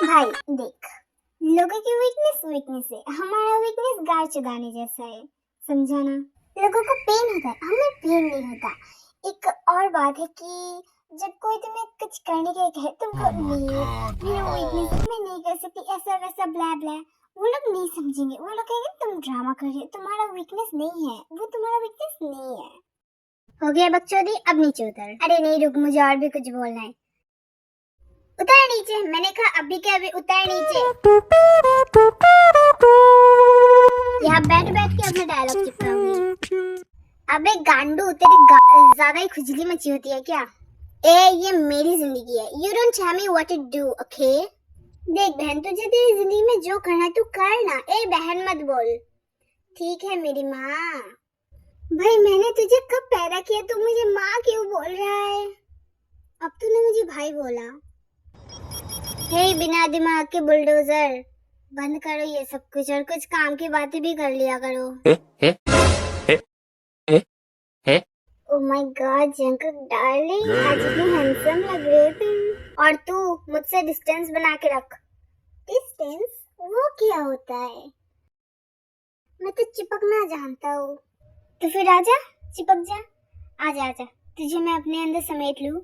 भाई देख, लोगों की वीकनेस वीकनेस है, हमारा वीकनेस गाय चुदाने जैसा है, समझा ना। लोगों को पेन होता है, हमें पेन नहीं होता। एक और बात है कि जब कोई तुम्हें कुछ करने के लिए कहे तुम मेरा वीकनेस मैं नहीं कर सकती, ऐसा वैसा ब्ला ब्ला, वो लोग नहीं समझेंगे। वो लोग कहेंगे तुम ड्रामा कर रहे हो, तुम्हारा वीकनेस नहीं है वो, तुम्हारा वीकनेस नहीं है। हो गया बकचोदी, अब नीचे उतर। अरे नहीं रुक, मुझे और भी कुछ बोलना है। उतर नीचे, मैंने कहा अभी के अभी उतर नीचे। यहाँ बैठ बैठ के अपना डायलॉग चिपकाऊंगी। अबे गांडू, तेरी ज्यादा ही खुजली मची होती है क्या? ए ये मेरी जिंदगी है, you don't tell me what to do, okay? देख बहन, तुझे तेरी जिंदगी में जो करना है तू कर ना। ए बहन मत बोल। ठीक है मेरी माँ। भाई मैंने तुझे कब पैदा किया, तू मुझे माँ क्यों बोल रहा है? अब तूने मुझे भाई बोला। हे बिना दिमाग के बुलडोजर, बंद करो ये सब कुछ और कुछ काम की बातें भी कर लिया करो। ओह माय गॉड जंकक डार्लिंग, आज इतनी हैंडसम लग रहे हो तुम। और तू मुझसे डिस्टेंस बना के रख। डिस्टेंस वो क्या होता है? मैं तो चिपकना जानता हूँ। तो फिर आजा, चिपक जा। आजा आजा, तुझे मैं अपने अंदर समेट लूं।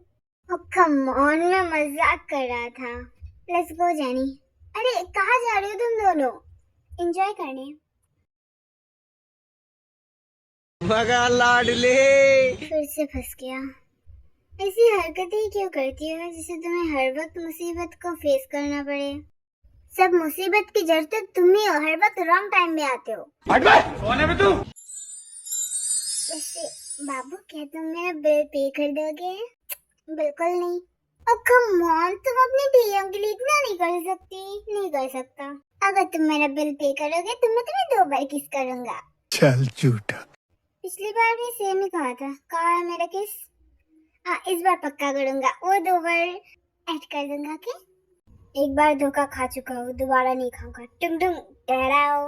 ओह कम ऑन, मैं मजाक कर रहा था। Let's go jenny. अरे कहाँ जा रहे हो तुम दोनों? एंजॉय करने। मगा लाडले फिर से फंस गया। ऐसी हरकतें क्यों करती हो जिससे तुम्हें हर वक्त मुसीबत को फेस करना पड़े? सब मुसीबत की जड़ तो तुम ही हो, हर वक्त रॉन्ग टाइम में आते हो। कौन है तू? वैसे बाबू, क्या तुम मेरा बिल पे कर दोगे? बिल्कुल नहीं। अब कम ऑन, तुम अपने डीएम के लिए इतना नहीं कर सकती। नहीं कर सकता। अगर तुम मेरा बिल पे करोगे तो मैं तुम्हें 2 बार किस करूंगा। चल झूठा। पिछली बार भी सेम ही कहा था। कहाँ है मेरा किस? हाँ इस बार पक्का करूंगा, वो 2 बार ऐड कर दूंगा। के एक बार धोखा खा चुका हूँ, दोबारा नहीं खाऊंगा। टुंग टुंग डराओ।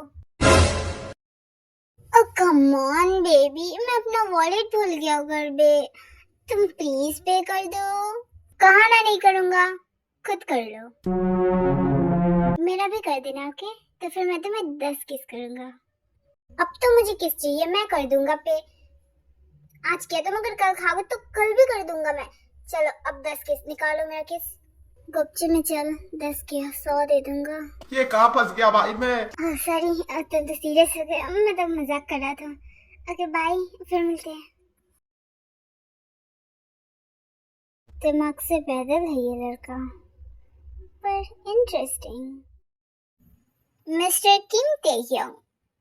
ओ कम ऑन बेबी, मैं अपना वॉलेट भूल गया हूँ घर पे। तुम प्लीज पे कर दो। कहा ना नहीं करूंगा, खुद कर लो। मेरा भी कर देना, ओके? तो फिर मैं तुम्हें 10 किस करूंगा। अब तो मुझे किस चाहिए, मैं कर दूंगा पे। आज किया तुम, अगर कल खाओगे तो कल भी कर दूंगा मैं। चलो अब 10 किस निकालो मेरा किस। गुप्चे में चल, 10 किया 100 दे दूंगा। ये कहाँ फंस गया भाई मैं? सॉरी, तुम तो सीरियस हो गए, मैं तो मजाक कर रहा था। ओके बाय, फिर मिलते हैं। दिमाग से पैदल है ये लड़का, पर इंटरेस्टिंग। मिस्टर किम तेह्योंग,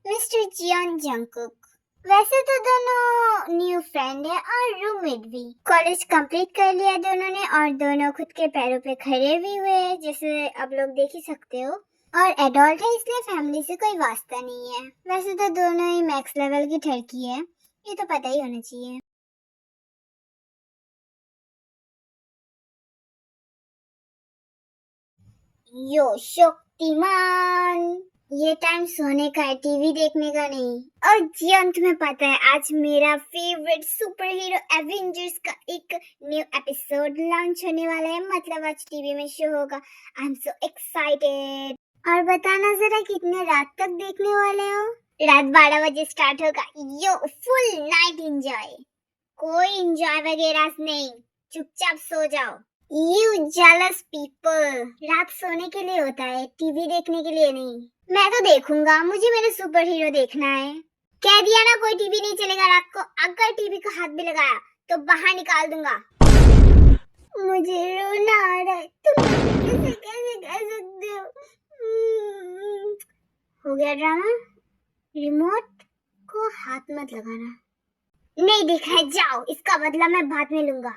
मिस्टर जियोन जंगकुक। वैसे तो दोनों न्यू फ्रेंड है और रूममेट भी। कॉलेज कंप्लीट कर लिया दोनों ने और दोनों खुद के पैरों पे खड़े भी हुए हैं, जैसे अब लोग देख ही सकते हो। और एडल्ट है इसलिए फैमिली से कोई वास्ता नहीं है। वैसे तो दोनों ही मैक्स लेवल की ठरकी है, ये तो पता ही होना चाहिए। यो शक्तिमान, ये टाइम सोने का है, टीवी देखने का नहीं। और जियान तुम्हें पता है आज मेरा फेवरेट सुपर हीरो एवेंजर्स का एक न्यू एपिसोड लॉन्च होने वाला है, मतलब आज टीवी में शो होगा। I am so excited. और बताना जरा कितने रात तक देखने वाले हो? रात 12 बजे स्टार्ट होगा। यो फुल नाइट एंजॉय। कोई एंजॉय वगैरह नहीं, चुपचाप सो जाओ। You jealous people, रात सोने के लिए होता है, टीवी देखने के लिए नहीं। मैं तो देखूंगा, मुझे मेरे सुपर हीरो देखना है। कह दिया ना कोई टीवी नहीं चलेगा रात को। अगर टीवी का हाथ भी लगाया तो बाहर निकाल दूंगा। मुझे रोना आ रहा है, तुम ऐसे कैसे कह सकते हो? हो गया ड्रामा। रिमोट को हाथ मत लगाना। नहीं देखा है, जाओ, इसका बदला मैं बाद में लूंगा।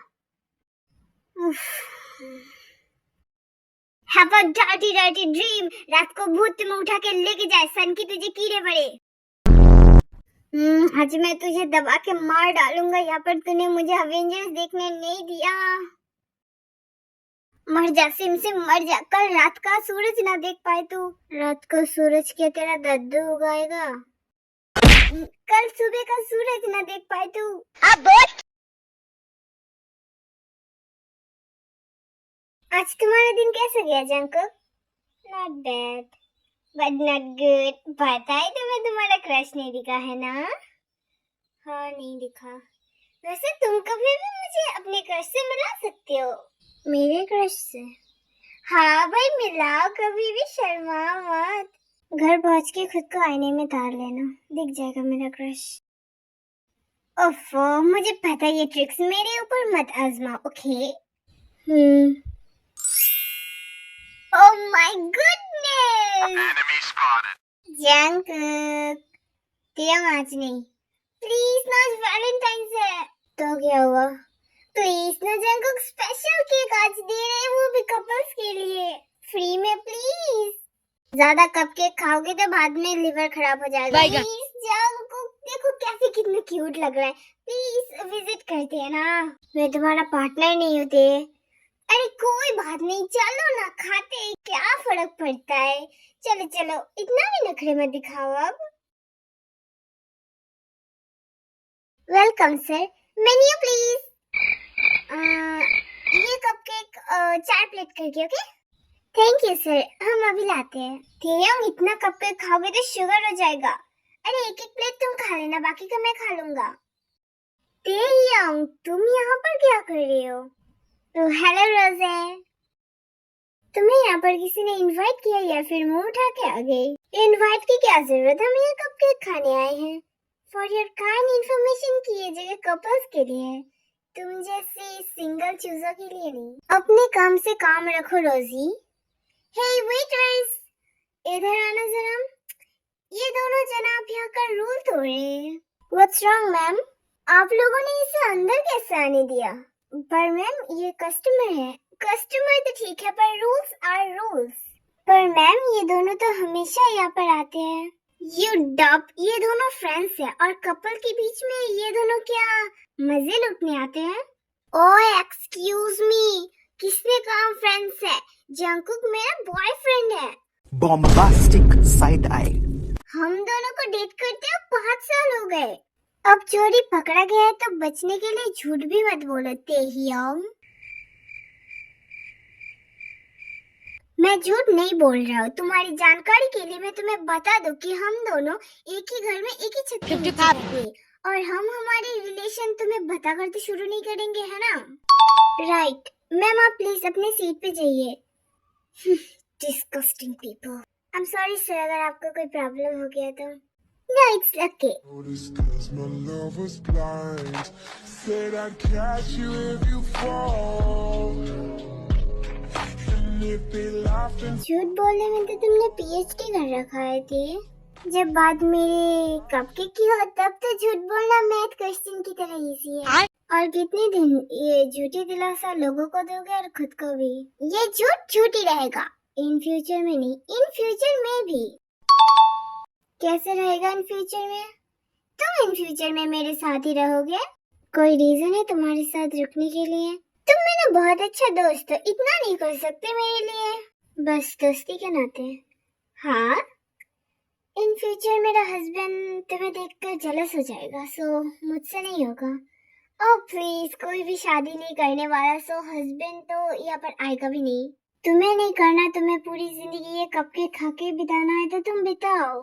Have a dirty dirty dream, रात को भूत तुम्हें उठा के लेके जाए, सन की तुझे कीड़े पड़े। आज मैं तुझे दबा के मार डालूंगा, यहाँ पर तूने मुझे अवेंजर्स देखने नहीं दिया। मर जा सिम सिम, मर जा। कल रात का सूरज ना देख पाए तू। रात को सूरज क्या तेरा दद्दू उगाएगा? कल सुबह का सूरज ना देख पाए तू। अब आज तुम्हारा दिन कैसा गया Jungkook? Not bad but not good. पता है तुम्हें तुम्हारा क्रश नहीं दिखा है ना? हाँ नहीं दिखा। वैसे तुम कभी भी मुझे अपने क्रश से मिला सकते हो। मेरे क्रश से? हाँ भाई मिलाओ, कभी भी शर्माओ मत। घर पहुंच के खुद को आईने में तार लेना, दिख जाएगा मेरा क्रश। ओफो, मुझे पता है ये ट्रिक्स मेरे ऊपर मत आजमाओ, okay? Oh my goodness! Jungkook, तेरा आज नहीं, प्लीज ना, आज वैलेंटाइंस है। तो क्या हुआ? प्लीज ना जंकुक, स्पेशल केक आज दे रहे हैं, वो भी कपल्स के लिए, फ्री में प्लीज। ज्यादा कपकेक खाओगे तो बाद में लिवर खराब हो जाएगा। प्लीज जंकुक, देखो कैसे कितना क्यूट लग रहा है, प्लीज विजिट करते हैं ना। मैं तुम्हारा पार्टनर नहीं होते। अरे कोई बात नहीं, चलो ना, खाते, क्या फर्क पड़ता है। चलो चलो, इतना भी नखरे मत दिखाओ अब। Welcome sir, menu please. ये कपकेक 4 प्लेट करके, ओके? थैंक यू सर, हम अभी लाते हैं। तेयंग, इतना कपकेक खाओगे तो शुगर हो जाएगा। अरे एक एक प्लेट तुम खा लेना, बाकी का मैं खा लूंगा। तेयंग, तुम यहाँ पर क्या कर रही हो? तो हेलो रोजे, तुम्हें यहाँ पर किसी ने इनवाइट किया या फिर मुंह उठा के आ गई? इनवाइट की क्या जरूरत, हम यहाँ कपकेक खाने आए हैं। फॉर योर काइंड इन्फॉर्मेशन की ये जगह कपल्स के लिए है, तुम जैसे सिंगल चूजर के लिए नहीं। अपने काम से काम रखो रोजी। हे वेटर्स, इधर आना जरा। ये दोनों जनाब यहाँ का रूल तोड़ रहे हैं। What's wrong ma'am? आप लोगों ने इसे अंदर कैसे आने दिया? पर मैम ये कस्टमर है। कस्टमर तो ठीक है, पर रूल्स आर रूल्स। पर मैम ये दोनों तो हमेशा यहाँ पर आते हैं। यू डब, ये दोनों फ्रेंड्स हैं और कपल के बीच में ये दोनों क्या मजे लूटने आते हैं? ओह एक्सक्यूज मी, किसने कहा फ्रेंड्स है? जंकुक मेरा बॉयफ्रेंड है। Bombastic side I. हम दोनों को डेट करते हुए 5 साल हो गए। अब चोरी पकड़ा गया है तो बचने के लिए झूठ भी मत बोलो तेहियोंग। मैं झूठ नहीं बोल रहा हूँ, तुम्हारी जानकारी के लिए मैं तुम्हें बता दूं कि हम दोनों एक ही घर में एक ही छत के नीचे रहते हैं और हम हमारे रिलेशन तुम्हें बता कर तो शुरू नहीं करेंगे, है ना? राइट मैम, आप प्लीज अपने सीट पे जाइए। Disgusting people. I am sorry sir अगर आपको कोई प्रॉब्लम हो गया तो। No, it's okay. Cause my love was blind. Said I'd catch you if you fall. And if they laughed and झूठ बोलने में तो तुमने PhD कर रखा है थे। जब बात मेरे कपकेक की हो तब तो झूठ बोलना मैथ क्वेश्चन की तरह इजी है। और कितने दिन ये झूठी दिलासा लोगों को दोगे और खुद को भी? ये झूठ झूठ ही रहेगा, इन फ्यूचर में नहीं, इन फ्यूचर में भी। कैसे रहेगा इन फ्यूचर में? तुम इन फ्यूचर में मेरे साथ ही रहोगे? कोई रीजन है तुम्हारे साथ रुकने के लिए? तुम मेरा बहुत अच्छा दोस्त हो, इतना नहीं कर सकते मेरे लिए? बस दोस्ती के नाते। हाँ, इन फ्यूचर मेरा हस्बैंड तुम्हें देखकर जेलस हो जाएगा, सो मुझसे नहीं होगा। ओह प्लीज, कोई भी शादी नहीं करने वाला, सो हस्बैंड तो यहाँ पर आएगा भी नहीं। तुम्हें नहीं करना, तुम्हें पूरी जिंदगी ये कपकेक खा के बिताना है तो तुम बिताओ,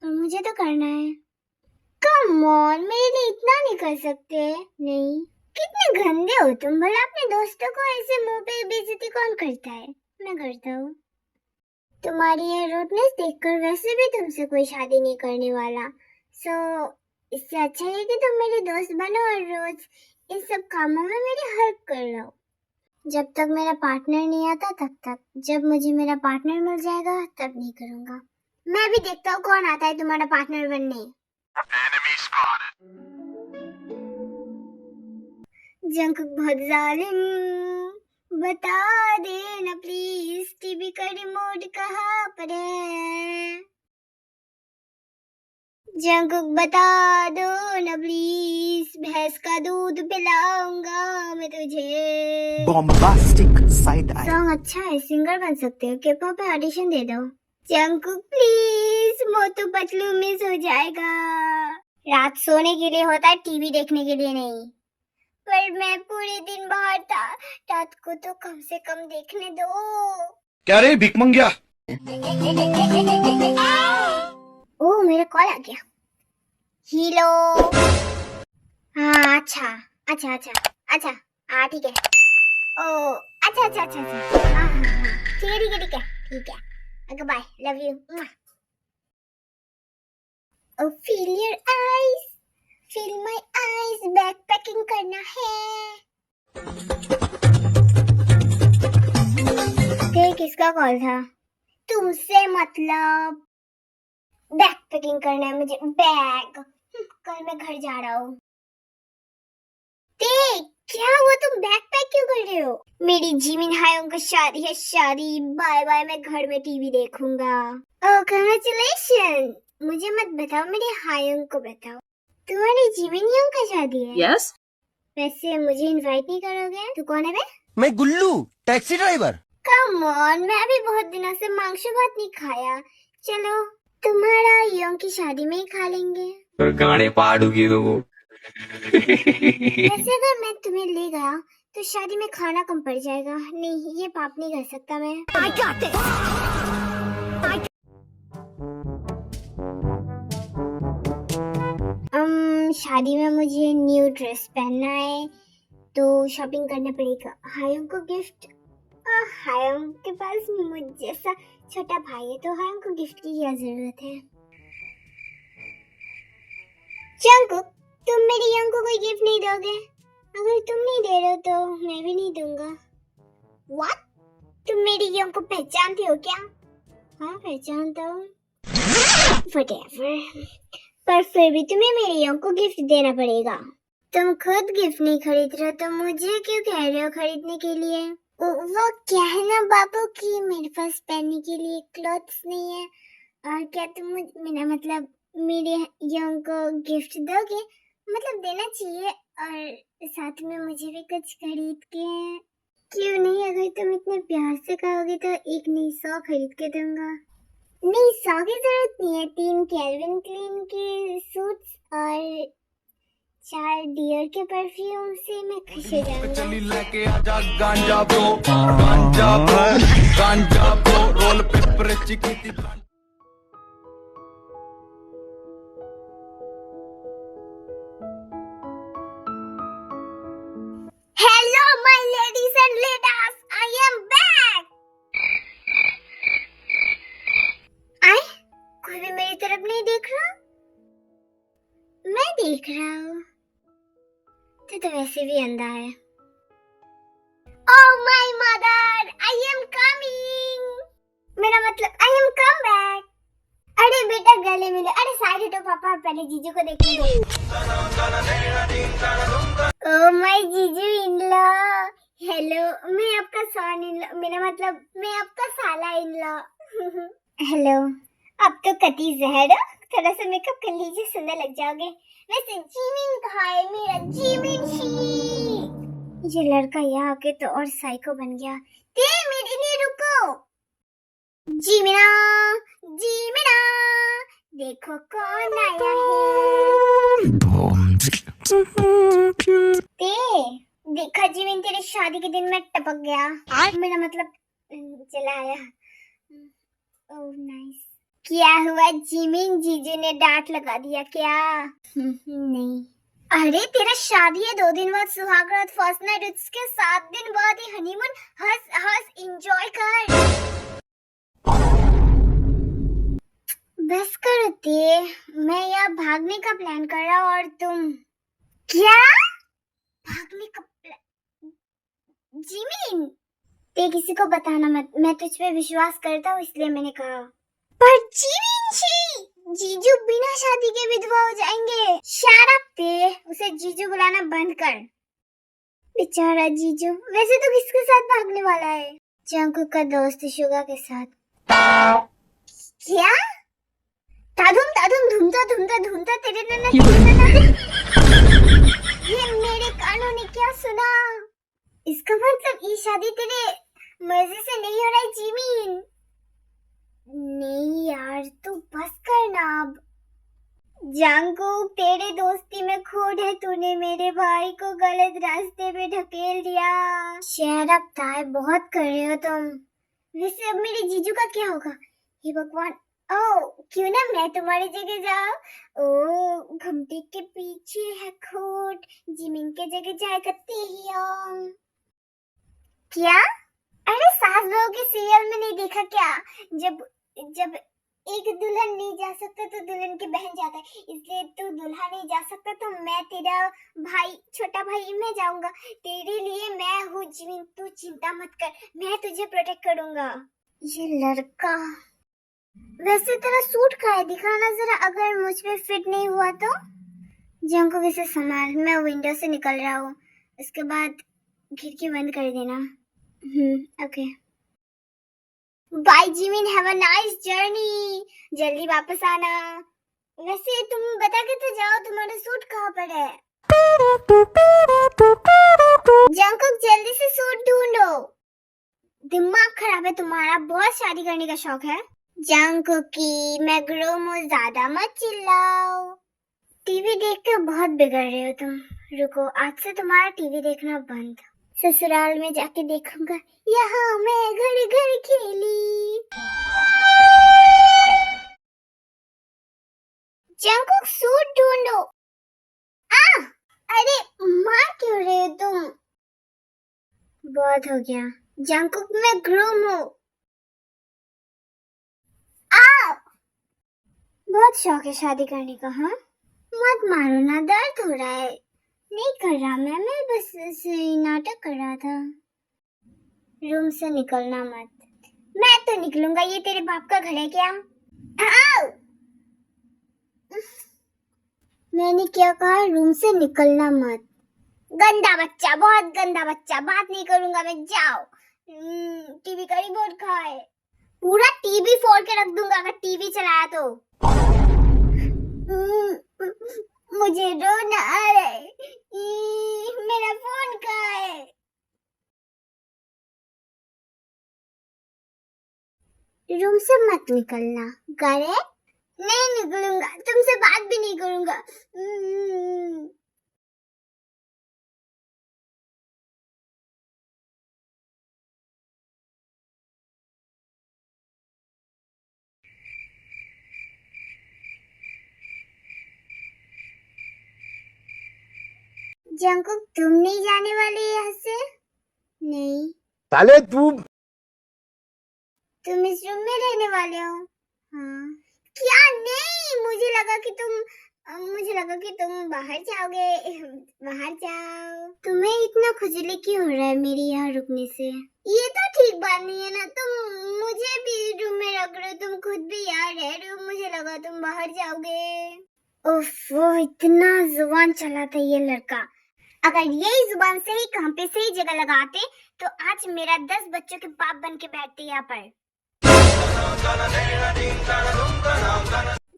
पर मुझे तो करना है। कम ऑन, मेरे लिए इतना नहीं कर सकते? नहीं, कितने गंदे हो तुम भला। अपने दोस्तों को ऐसे मुंह पे बेइज्जती कौन करता है? मैं करता हूँ। तुम्हारी ये रूडनेस देखकर वैसे भी तुमसे कोई शादी नहीं करने वाला, सो इससे अच्छा है कि तुम मेरे दोस्त बनो और रोज इन सब कामों में मेरी हेल्प कर लो। जब तक मेरा पार्टनर नहीं आता तब तक, जब मुझे मेरा पार्टनर मिल जाएगा तब नहीं करूँगा। मैं भी देखता हूँ कौन आता है तुम्हारा पार्टनर बनने। जंकुक बहुत जालिम, बता देना प्लीज टीवी का रिमोट कहाँ पर है? जंकुक बता दो ना प्लीज, भैंस का दूध पिलाऊंगा मैं तुझे। Bombastic side I. सॉन्ग अच्छा है, सिंगर बन सकते हो, K-pop में ऑडिशन दे दो। Jungkook please, Motu Patlu miss हो जाएगा। रात सोने के लिए होता है, टीवी देखने के लिए नहीं। पर मैं पूरे दिन बाहर था, रात को तो कम से कम देखने दो। क्या रे भिकमंगिया, ओ मेरा कॉल आ गया। हेलो। हाँ अच्छा अच्छा अच्छा अच्छा। हाँ ठीक है। ओ अच्छा अच्छा अच्छा अच्छा। हाँ हाँ हाँ ठीक है ठीक है ठीक है ठीक है। Okay bye, love you. Oh feel your eyes, feel my eyes, bag packing करना है। ये किसका कॉल था? तुमसे मतलब। बैग पैकिंग करना है मुझे, बैग। कल मैं घर जा रहा हूँ। ते क्या हुआ, तुम बैग पैक क्यों कर रहे हो? मेरी जिमिन हायोंग का शादी है, शादी। बाय बाय, मैं घर में टीवी देखूंगा। ओह कांग्रेचुलेशन। मुझे मत बताओ, मेरे हायोंग को बताओ। तुम्हारी जिमिन योंग का शादी है? यस। वैसे मुझे इनवाइट नहीं करोगे? तू कौन है बे? मैं गुल्लू, टैक्सी ड्राइवर। कम ऑन, मैं भी बहुत दिनों से मांगशु भात नहीं खाया। चलो तुम्हारा योंग की शादी में ही खा लेंगे। और गाने पाड़ूगी तो वो। वैसे अगर मैं तुम्हें ले गया तो शादी में खाना कम पड़ जाएगा। नहीं, ये पाप नहीं कर सकता मैं। I got this. शादी में मुझे न्यू ड्रेस पहनना है तो शॉपिंग करना पड़ेगा। हायोंग को गिफ्ट। हायोंग के पास मुझ जैसा छोटा भाई है तो हायोंग को गिफ्ट की क्या जरूरत है? जंगकुक, तुम मेरी योंग को कोई गिफ्ट नहीं दोगे? अगर तुम नहीं दे रहे हो तो मैं भी नहीं दूंगा। What? तुम मेरी योंग को पहचानते हो क्या? हाँ पहचानता हूँ। Whatever. पर फिर भी तुम्हें मेरी योंग को गिफ्ट देना पड़ेगा। तुम खुद गिफ्ट नहीं खरीद रहे हो तो मुझे क्यों कह रहे हो खरीदने के लिए? वो क्या है ना बाबू कि मेरे पास पहनने के लिए क्लॉथ्स नहीं है। और क्या तुम मेरा मतलब मेरे योंग को गिफ्ट दोगे? मतलब देना चाहिए, और साथ में मुझे भी कुछ खरीद के। क्यों नहीं, अगर तुम इतने प्यार से कहोगे तो एक नहीं 100 खरीद के दूंगा। नहीं 100 की जरूरत नहीं है, 3 कैल्विन क्लीन के सूट्स और 4 डियर के परफ्यूम से मैं खुश हो जाऊंगा। चली लेके आजा गांजा bro, ganja bro, ganja bro, roll paper चिकी। Hello my ladies and ladies, I am back. आए, कोई भी मेरी तरफ नहीं देख रहा? मैं देख रहा हूँ। तो वैसे भी अंधा है। Oh my mother, I am coming. मेरा मतलब I am come back. अरे बेटा गले मिले। अरे साइड हटो पापा, पहले जीजू को देखने दो। ओ माय जीजू इन लॉ। हेलो, मैं आपका सन इन लॉ, मेरा मतलब मैं आपका साला इन लॉ। हेलो, अब तो कती जहर हो, थोड़ा सा मेकअप कर लीजिए, सुंदर लग जाओगे। वैसे जीमिन कहाँ है? मेरा जीमिन शी। ये लड़का यहाँ आके तो और साइको बन गया। ते मेरे लिए रुको। जीमिना, जीमिना, देखो कौन आया है। ते देखा जीमिन, तेरी शादी के दिन मैं टपक गया। मेरा मतलब चला आया। Oh nice. क्या हुआ जीमिन, जीजू ने डांट लगा दिया क्या? नहीं। अरे तेरा शादी है 2 दिन बाद सुहाग रात फर्स्ट नाइट, उसके 7 दिन बाद ही हनीमून। हंस हंस एंजॉय कर। बस करो ते, मैं यहाँ भागने का प्लान कर रहा हूँ और तुम क्या भागने का प्लान? जिमिन ते किसी को बताना मत, मैं तुझ पे विश्वास करता हूँ इसलिए मैंने कहा। पर जिमिन शी, जीजू बिना शादी के विधवा हो जाएंगे। शट अप ते, उसे जीजू बुलाना बंद कर। बेचारा जीजू। वैसे तो किसके साथ भागने वाला है? जंगकुक का दोस्त शुगा के साथ। क्या? ताधुम ताधुम धूमता धूमता धूमता तेरे नन्ना ये मेरे कानों ने क्या सुना? इसका मतलब ये शादी तेरे मर्जी से नहीं हो रहा है जिमिन। नहीं यार, तू बस करना अब। जंगकुक, तेरे दोस्ती में खोट है, तूने मेरे भाई को गलत रास्ते पे ढकेल दिया। शट अप ताई, बहुत कर रहे हो तुम। वैसे अब मेरे जीजू का क्या होगा? हे भगवान, ओ क्यों ना मैं तुम्हारी जगह जाऊं। ओ घंटी के पीछे है खोट, जिमिन के जगह जाए करते ही हम। क्या? अरे सास बहू के सीरियल में नहीं देखा क्या? जब जब एक दुल्हन नहीं जा सकता तो दुल्हन की बहन जाता है, इसलिए तू दुल्हा नहीं जा सकता तो मैं तेरा भाई, छोटा भाई मैं जाऊंगा। तेरे लिए मैं हूँ जिमिन, तू चिंता मत कर, मैं तुझे प्रोटेक्ट करूंगा। ये लड़का, वैसे तेरा सूट कहाँ है? दिखाना जरा, अगर मुझ पे फिट नहीं हुआ तो। जंको वैसे संभाल, मैं विंडो से निकल रहा हूँ, उसके बाद खिड़की बंद कर देना। Okay bye Jimin, have a nice journey, जल्दी वापस आना। वैसे तुम बता के तो जाओ तुम्हारा सूट कहाँ पर है? जंकुक जल्दी से सूट ढूंढो। दिमाग खराब है तुम्हारा, बहुत शादी करने का शौक है। जंकुक की मैं ग्रोम हूँ, ज्यादा मत चिल्लाओ। टीवी देख के बहुत बिगड़ रहे हो तुम। रुको, आज से तुम्हारा टीवी देखना बंद। ससुराल में जाके देखूंगा, यहाँ मैं घर घर खेली। जंकुक सूट ढूंढो। आ, अरे मार क्यों रहे हो तुम? बहुत हो गया। जंकुक मैं ग्रूम हूँ। आ, बहुत शौक है शादी करने का। हाँ मत मारो ना, दर्द हो रहा है। नहीं कर रहा मैं बस ऐसे नाटक कर रहा था। रूम से निकलना मत। मैं तो निकलूंगा, ये तेरे बाप का घर है क्या? आओ! मैंने क्या कहा? रूम से निकलना मत। गंदा बच्चा, बहुत गंदा बच्चा, बात नहीं करूंगा मैं, जाओ। टीवी का रिमोट कहाँ है? पूरा टीवी फोड़ के रख दूंगा अगर टीवी चलाया तो। मुझे रोना आ रहा है। मेरा फोन कहाँ है? रूम से मत निकलना। करे? नहीं निकलूंगा, तुमसे बात भी नहीं करूंगा। जंकुक तुम नहीं जाने वाले यहाँ से? नहीं। साले तू तुम इस रूम में रहने वाले हो? हाँ। क्या? नहीं, मुझे लगा कि तुम बाहर जाओगे। बाहर जाओ। तुम्हें इतना खुजली क्यों हो रहा है मेरी यहाँ रुकने से? ये तो ठीक बात नहीं है ना, तुम मुझे भी रूम में रख रहे हो, तुम खुद भी यहाँ रह रहे हो, मुझे लगा तुम बाहर जाओगे। उफ, वो इतना जुबान चलाता है ये लड़का। अगर यही जुबान सही काम पे सही जगह लगाते तो आज मेरा 10 बच्चों के बाप बन के बैठते यहाँ पर।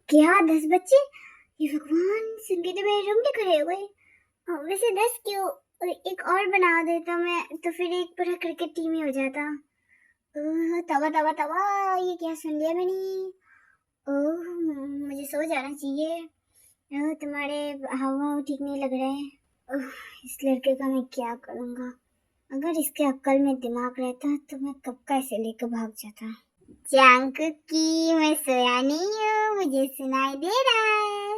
क्या 10 बच्चे? ये भगवान, संगीत में रूम में खड़े हुए। वैसे 10 क्यों, एक और बना देता मैं तो फिर एक पूरा क्रिकेट टीम ही हो जाता। तवा तवा तवा, ये क्या सुन लिया मैंने? ओह, मुझे सो जाना चाहिए। तुम्हारे हाव ठीक नहीं लग रहे हैं। इस लड़के का मैं क्या करूँगा? अगर इसके अक्ल में दिमाग रहता तो मैं कब का इसे लेकर भाग जाता। जंकुक की मैं सोया नहीं हूँ, मुझे सुनाई दे रहा है।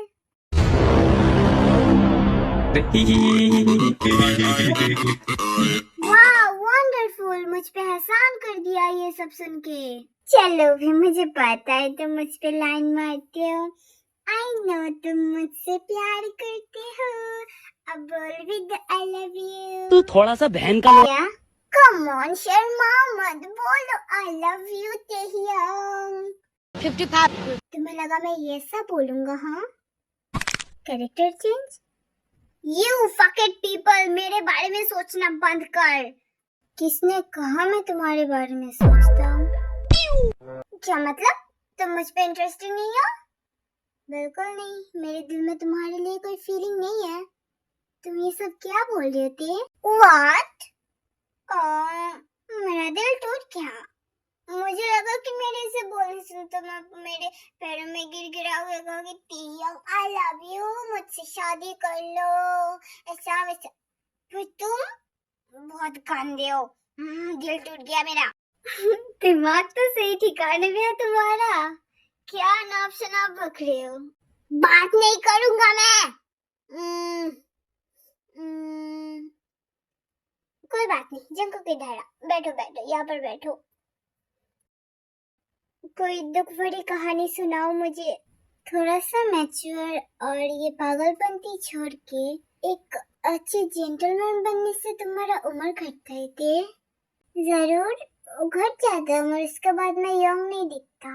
वाह वंडरफुल, मुझ पे एहसान कर दिया ये सब सुन के। चलो भी, मुझे पता है तुम मुझ पे लाइन मारते हो। आई नो तुम मुझसे प्यार करते हो। अब बोल विद आई लव यू। तू थोड़ा सा बहन का क्या? कम ऑन शर्मा मत, बोलो आई लव यू तेहियम। 55। तुम्हें लगा मैं ये सब बोलूंगा? हाँ, character change. You fucking people, मेरे बारे में सोचना बंद कर। किसने कहा मैं तुम्हारे बारे में सोचता हूँ? क्या मतलब? तुम मुझ पे इंटरेस्टेड नहीं हो? बिल्कुल नहीं, मेरे दिल में तुम्हारे लिए कोई फीलिंग नहीं है। तुम ये सब क्या बोल रहे थे? What? मेरा दिल टूट गया। मुझे लगा कि मेरे से बोलने से तुम मेरे पैरों में गिर गिरा होगा कि टीयम आई लव यू, मुझसे शादी कर लो, ऐसा वैसा। फिर तुम बहुत गंदे हो। दिल टूट गया मेरा। दिमाग तो सही ठिकाने में है तुम्हारा। क्या नाप शनाप बक रहे हो? बात नहीं करूंगा मैं। हम्म, हम्म, कोई बात नहीं, जंको के ढाड़ा। बैठो बैठो, यहाँ पर बैठो। कोई दुख भरी कहानी सुनाओ मुझे। थोड़ा सा मैच्योर और ये पागलपंती छोड़ के एक अच्छे जेंटलमैन बनने से तुम्हारा उम्र घटता है ते? जरूर घट जाता है उम्र, उसके बाद मैं यंग नहीं दिखता।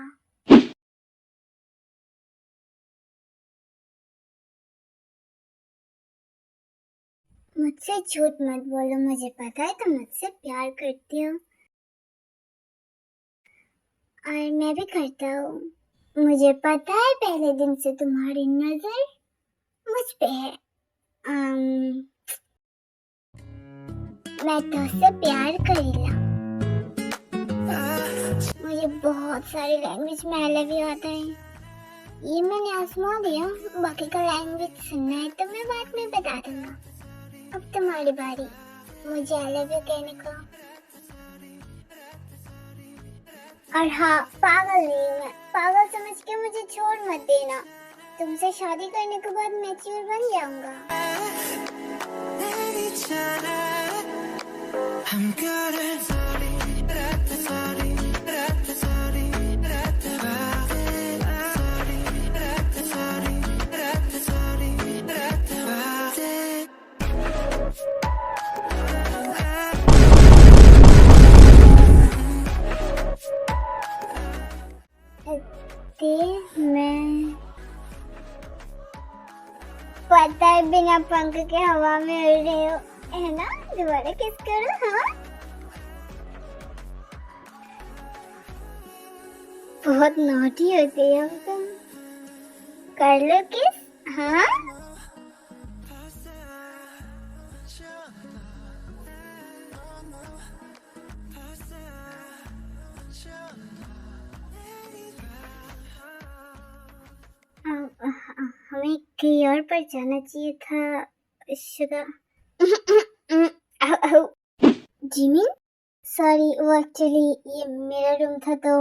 मुझसे झूठ मत बोलो, मुझे पता है तुम मुझसे प्यार करते हो और मैं भी करता हूँ। मुझे पता है पहले दिन से तुम्हारी नजर मुझ पे है। मैं तुझसे प्यार करेला। मुझे बहुत सारे लैंग्वेज में आई लव यू आता है। ये मैंने आजमा दिया, बाकी का लैंग्वेज सुनना है तो मैं बाद में बता दूंगा। अब तुम्हारी बारी मुझे आई लव यू कहने का। और हाँ, पागल नहीं हूँ मैं। पागल समझ के मुझे छोड़ मत देना। तुमसे शादी करने के बाद मैच्योर बन जाऊंगा। मैं पता है बिना पंख के हवा में उड़ रहे हो, है ना? दोबारा किस करो। हाँ, बहुत नॉटी होती हो तुम। कर लो किस। हाँ, हमें कहीं और पर जाना चाहिए था। शुगर जिमी, सॉरी, वो एक्चुअली ये मेरा रूम था तो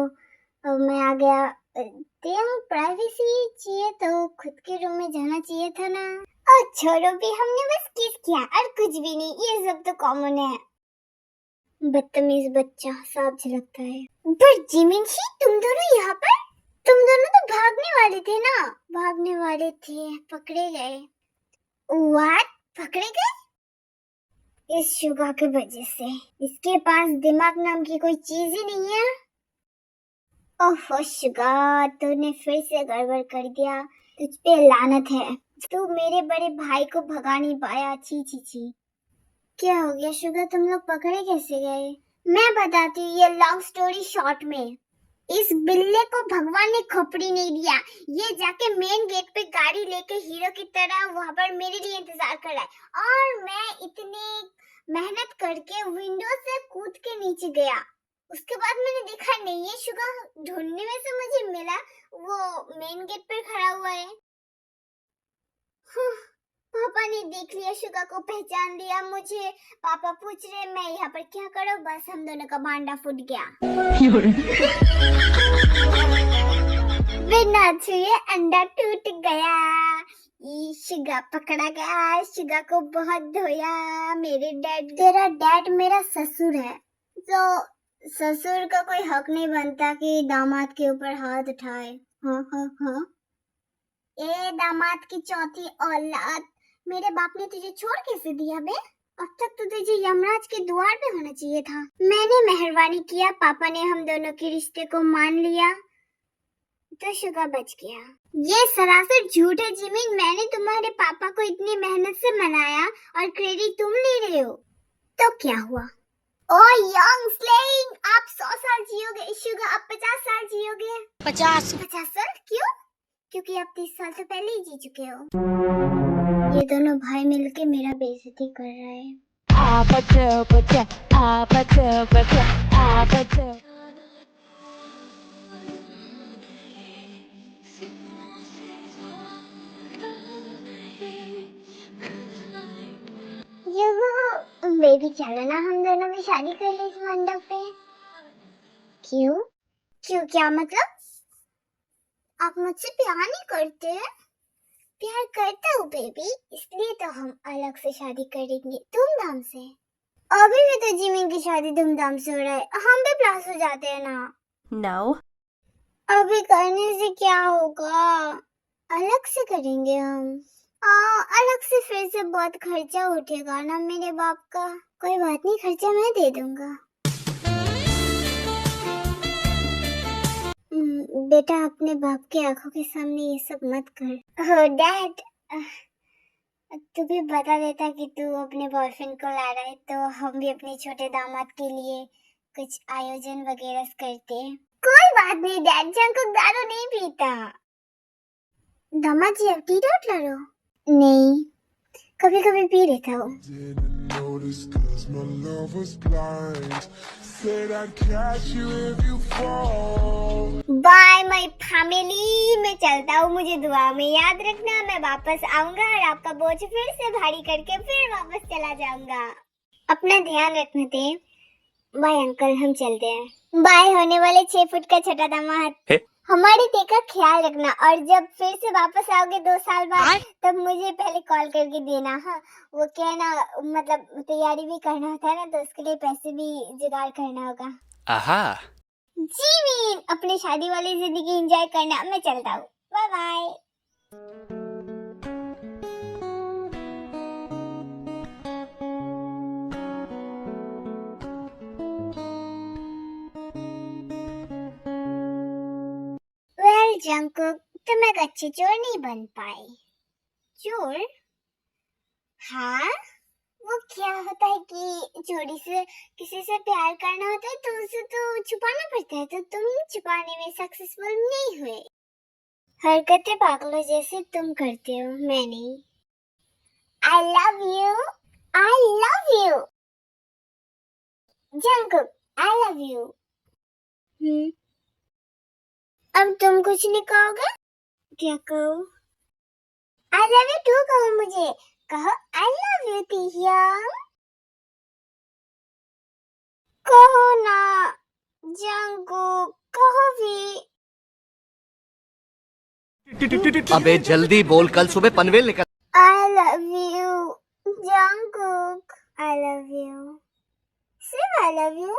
मैं आ गया। तेरा प्राइवेसी चाहिए तो खुद के रूम में जाना चाहिए था ना। और छोड़ो भी, हमने बस किस किया और कुछ भी नहीं, ये सब तो कॉमन है। बदतमीज बच्चा, साफ झलकता है। पर जिमिन जी, तुम दोनों यहाँ पर? तुम दोनों तो भागने वाले थे ना? भागने वाले थे, पकड़े गए। व्हाट? पकड़े गए? इस शुगा की वजह से। इसके पास दिमाग नाम की कोई चीज ही नहीं है। ओह शुगा, तूने फिर से गड़बड़ कर दिया। तुझ पे लानत है, तू मेरे बड़े भाई को भगा नहीं पाया। छी छी छी। क्या हो गया शुगा, तुम लोग पकड़े कैसे गए? मैं बताती हूँ ये लॉन्ग स्टोरी शॉर्ट में। इस बिल्ले को भगवान ने खोपड़ी नहीं दिया। ये जाके मेन गेट पे गाड़ी लेके हीरो की तरह वहां पर मेरे लिए इंतजार कर रहा है और मैं इतने मेहनत करके विंडो से कूद के नीचे गया। उसके बाद मैंने देखा नहीं है शुगा, ढूंढने में से मुझे मिला, वो मेन गेट पर खड़ा हुआ है। पापा ने देख लिया, शुगा को पहचान लिया मुझे। पापा पूछ रहे मैं यहाँ पर क्या करूं, बस हम दोनों का भांडा फूट गया। बिना छुए अंडा टूट गया। शुगा पकड़ा गया, शुगा को बहुत धोया। मेरे डैड, तेरा डैड मेरा ससुर है, तो ससुर का कोई हक नहीं बनता कि दामाद के ऊपर हाथ उठाए। हाँ हाँ हाँ। ए दामाद की चौथी औलाद, मेरे बाप ने तुझे छोड़ कैसे दिया बे? अब तक तो तुझे यमराज के द्वार पे होना चाहिए था। मैंने मेहरबानी किया, पापा ने हम दोनों के रिश्ते को मान लिया तो शुगा बच गया। ये सरासर झूठ है जिमिन। मैंने तुम्हारे पापा को इतनी मेहनत से मनाया और क्रेडिट तुम ले रहे हो, तो क्या हुआ? ओ यंग स्लेइंग, आप 100 साल जियोगे, शुगा आप 50 साल जियोगे। 50 साल? क्यों? क्योंकि आप 30 साल से पहले ही जी चुके हो। ये दोनों भाई मिलके मेरा बेइज्जती कर रहा है। बेबी चलो ना, हम दोनों में शादी कर ले इस मंडप पे। क्यों? क्यों क्या मतलब? आप मुझसे प्यार नहीं करते? प्यार करता हूँ बेबी, इसलिए तो हम अलग से शादी करेंगे धूमधाम से। अभी भी तो जिमिन की शादी धूमधाम से हो रहा है, हम भी प्लास हो जाते हैं ना। No. अभी करने से क्या होगा, अलग से करेंगे हम। अलग से फिर से बहुत खर्चा उठेगा ना मेरे बाप का। कोई बात नहीं, खर्चा मैं दे दूंगा। बेटा अपने बाप की आंखों के सामने ये सब मत कर। हो डैड, तू भी बता देता कि तू अपने बॉयफ्रेंड को ला रहा है तो हम भी अपने छोटे दामाद के लिए कुछ आयोजन वगैरह करते। कोई बात नहीं डैड, जंकुक दारू नहीं पीता। दामाद जी अब टी डॉट लो? नहीं, कभी कभी पी लेता हूँ। Didn't notice 'cause my love was blind. Said I'd catch you if you fall. Bye my family, मैं चलता हूँ, मुझे दुआ में याद रखना। मैं वापस आऊंगा और आपका बोझ फिर से भारी करके फिर वापस चला जाऊंगा। अपना ध्यान रखना थे। बाय अंकल, हम चलते हैं। बाय होने वाले 6 फुट का छोटा दामाद। हे? हमारी टे का ख्याल रखना और जब फिर से वापस आओगे 2 साल बाद तब मुझे पहले कॉल करके देना। हाँ, वो क्या है ना, मतलब तैयारी भी करना होता है ना, तो उसके लिए पैसे भी जुगाड़ करना होगा। आहा जीमिन, अपनी शादी वाली जिंदगी एंजॉय करना। मैं चलता हूँ, बाय बाय। वेल जंकुक, तुम एक अच्छी चोर नहीं बन पाई। चोर? हाँ, वो क्या होता है कि चोरी से किसी से प्यार करना होता है तो उसे तो छुपाना पड़ता है, तो तुम छुपाने में सक्सेसफुल नहीं हुए। हरकतें पागलों जैसे तुम करते हो, मैं नहीं। I love you, I love you Jungkook, I love you. अब तुम कुछ नहीं कहोगे? क्या कहो? आई लव यू टू कहो, मुझे कहो आई लव यू तिह्यंग। कहो ना जंकुक, कहो भी। अबे जल्दी बोल, कल सुबह पनवेल निकल। I love you, Jungkook. I love you. Say I love you.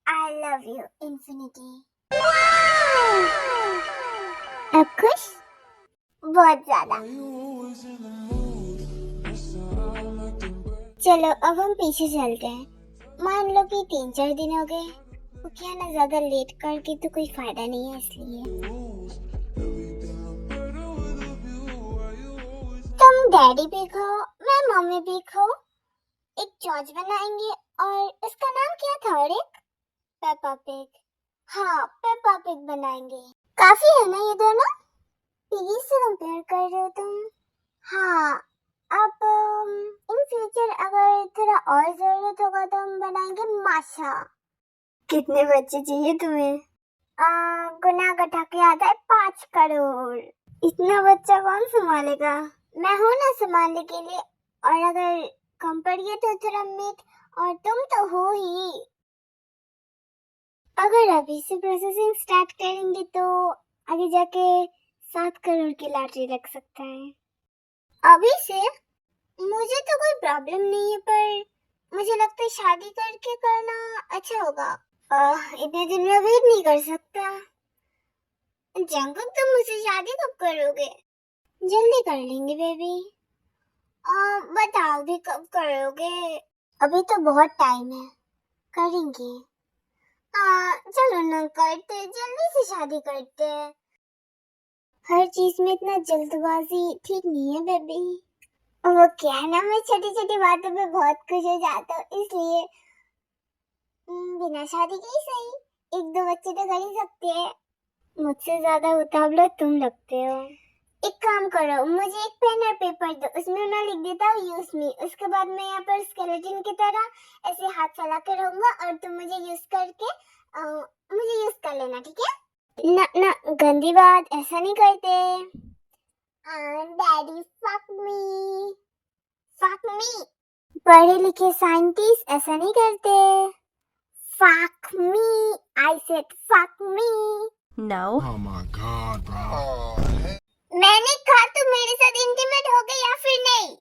I love you, Infinity. अब खुश? बहुत ज्यादा। चलो अब हम पीछे चलते हैं। मान लो कि 3-4 दिन हो गए, वो क्या ना ज्यादा लेट करके तो कोई फायदा नहीं है, इसलिए तुम डैडी भी खाओ, मैं मम्मी भी खाओ, एक चॉच बनाएंगे और उसका नाम क्या था? और एक पेपा पिग। हाँ, पेपा पिग बनाएंगे। काफी है ना ये दोनों? पिगी से कंपेयर कर रहे हो तुम? हाँ, अब इन फ्यूचर अगर थोड़ा और जरूरत होगा तो हम बनाएंगे माशा। कितने बच्चे चाहिए तुम्हें? गुना घटा के आता है 5 करोड़। इतना बच्चा कौन संभालेगा? मैं हूँ ना संभालने के लिए, और अगर कम पड़ गया तो थोड़ा मीट, और तुम तो हो ही। अगर अभी से प्रोसेसिंग स्टार्ट करेंगे तो आगे जाके 7 करोड़ की लॉटरी लग सकता है। अभी से मुझे तो कोई प्रॉब्लम नहीं है, पर मुझे लगता है शादी करके करना अच्छा होगा। इतने दिन में वेट नहीं कर सकता। जंकुक, तुम मुझसे शादी कब करोगे? जल्दी कर लेंगे बेबी। बताओ भी कब करोगे? अभी तो बहुत टाइम है, करेंगे। चलो ना करते, जल्दी से शादी करते। हर चीज में इतना जल्दबाजी ठीक नहीं है बेबी। वो क्या है ना, मैं छोटी छोटी बातों पे बहुत खुश हो जाता हूँ, इसलिए बिना शादी के ही सही 1-2 बच्चे तो कर ही सकते हैं। मुझसे ज्यादा उतावला तुम लगते हो। एक काम करो, मुझे एक पेन और पेपर दो, उसमें मैं लिख देता हूँ यूज मी। उसके बाद मैं यहाँ पर स्केलेटन की तरह ऐसे हाथ फैला के रहूंगा और तुम मुझे यूज करके मुझे यूज कर लेना, ठीक है? ना ना, गंदी बात, ऐसा नहीं करते। Daddy fuck me, fuck me. पढ़े लिखे साइंटिस्ट ऐसा नहीं करते। Fuck me. I said fuck me. No. Oh my god, bro. मैंने कहा तुम मेरे साथ इंटीमेट हो गए या फिर नहीं?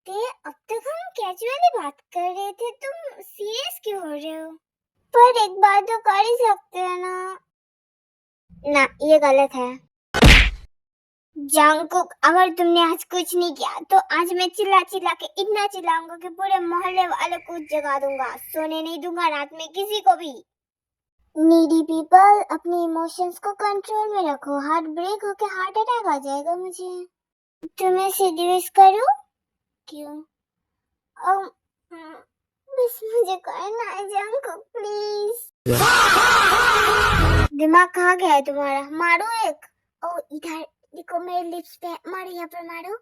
ते अब तक हम कैजुअली बात कर रहे थे, तुम सीरियस क्यों हो रहे हो? पर एक बार तो कर ही सकते हैं ना? ना, ये गलत है। जंगकुक, अगर तुमने आज कुछ नहीं किया तो आज मैं चिल्ला चिल्ला के इतना चिल्लाऊंगा कि पूरे मोहल्ले वालों को जगा दूंगा। सोने नहीं दूंगा रात में किसी को भी। नीडी पीपल, अपने इमोशंस को कंट्रोल में रखो। हार्ट ब्रेक होके हार्ट अटैक आ जाएगा मुझे। तुम्हें सीरियस करूं? क्यों? बस मुझे करना है जंगकुक, प्लीज। दिमाग कहाँ गया है तुम्हारा? मारो एक। ओ इधर देखो, मेरे लिप्स पे मारो, यहाँ पर मारो।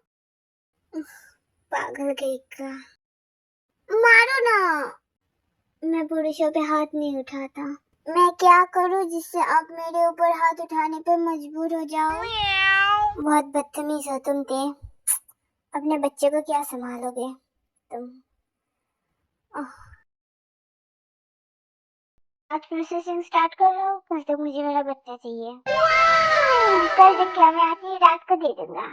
पागल कहीं का। मारो ना। मैं पुरुषों पे हाथ नहीं उठाता। मैं क्या करूं जिससे आप मेरे ऊपर हाथ उठाने पे मजबूर हो जाओ? बहुत बदतमीज हो तुम ते। अपने बच्चे को क्या संभालोगे तुम? आज प्रोसेसिंग स्टार्ट कर रहा हूँ, कल तक मुझे मेरा बच्चा चाहिए। कल तक क्या, मैं आज ही रात को दे दूंगा।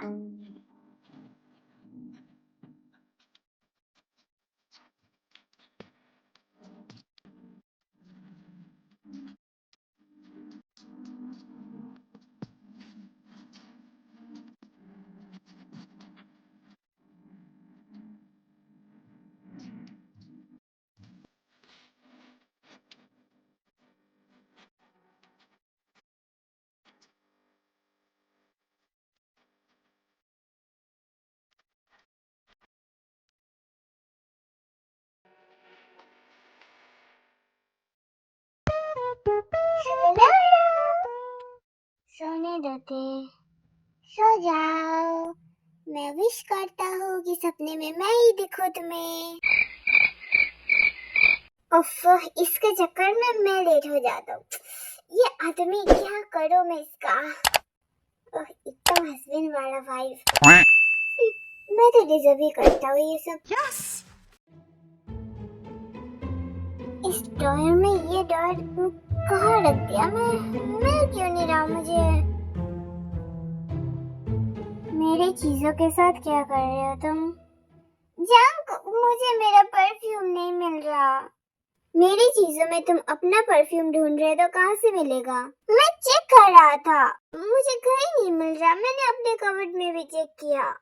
सोने देते, सो जाओ। मैं विश करता हूँ कि सपने में मैं ही दिखूं तुम्हें। उफ, इसके चक्कर में मैं लेट हो जाता हूँ। ये आदमी, क्या करो मैं इसका? एकदम हस्बैंड वाला वाइफ। मैं तो डिजर्व ही करता हूँ ये सब। इस ड्रॉयर में ये ड्रॉयर कहाँ रख दिया? मैं मिल क्यों नहीं रहा मुझे? मेरी चीजों के साथ क्या कर रहे हो तुम? जंक, मुझे मेरा परफ्यूम नहीं मिल रहा। मेरी चीजों में तुम अपना परफ्यूम ढूंढ रहे हो तो कहाँ से मिलेगा? मैं चेक कर रहा था, मुझे कहीं नहीं मिल रहा। मैंने अपने कबर्ड में भी चेक किया।